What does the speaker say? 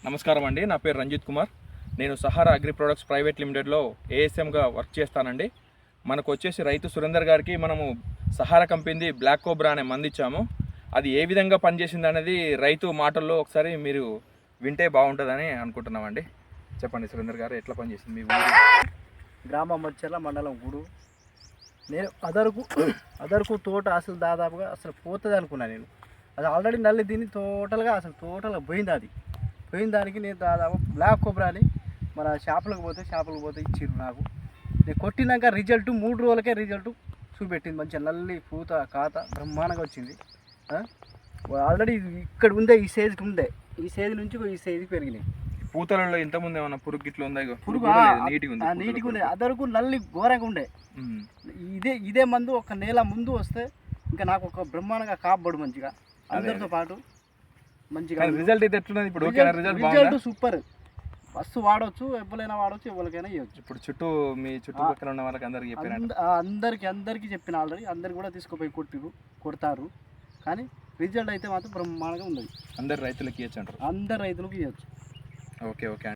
నమస్కారం అండి, నా పేరు రంజిత్ కుమార్. నేను సహారా అగ్రి ప్రొడక్ట్స్ ప్రైవేట్ లిమిటెడ్లో ఏఎస్ఎంగా వర్క్ చేస్తానండి. మనకు వచ్చేసి రైతు సురేందర్ గారికి మనము సహారా కంపెనీ బ్లాక్ కోబ్రా అనే మందు ఇచ్చాము. అది ఏ విధంగా పనిచేసింది అనేది రైతు మాటల్లో ఒకసారి మీరు వింటే బాగుంటుందని అనుకుంటున్నామండి. చెప్పండి సురేందర్ గారు, ఎట్లా పనిచేసింది మీ ఊరు? గ్రామం మచ్చర్ల మండలం గూడు. నేను అదరకు తోట అసలు దాదాపుగా అసలు పోతుంది అనుకున్నాను. నేను అది ఆల్రెడీ నల్లి దీన్ని టోటల్గా పోయిన దానికి నేను దాదాపు బ్లాక్ కోబ్రాని మన షాపులకు పోతే ఇచ్చిర్రు నాకు. నేను కొట్టినాక రిజల్ట్ 3 రోజులకే రిజల్ట్ చూపెట్టింది. మంచిగా నల్లి పూత కాత బ్రహ్మాండంగా వచ్చింది. ఆల్రెడీ ఇక్కడ ఉందే, ఈ సైజుకి ఉందే, ఈ సైజు నుంచి ఈ సైజుకి పెరిగినాయి. పూతలలో ఇంతకుముందు ఏమన్నా పురుగు గిట్ల ఉందా? పురుగు నీటిగా ఉండే, అదరకు నల్లి ఘోరంగా ఉండే. ఇదే మందు ఒక నెల ముందు వస్తే ఇంకా నాకు ఒక బ్రహ్మాండంగా కాపాడు మంచిగా అందరితో పాటు మంచిగా రిజల్ట్ అయితే ఎట్లున్నది ఇప్పుడు? Result super. మస్తు వాడవచ్చు, ఎవరైనా వాడవచ్చు, ఎవరికైనా ఇవ్వచ్చు. ఇప్పుడు మీ చుట్టుపక్కల ఉన్న వాళ్ళకి అందరికీ చెప్పిన ఆల్రెడీ. అందరికి కూడా తీసుకుపోయి కొడతారు. కానీ రిజల్ట్ అయితే మాత్రం బ్రహ్మాండంగా ఉన్నది. అందరు రైతులకి ఇవ్వచ్చు అంటారు? అందరు రైతులకు ఇవ్వచ్చు. ఓకే.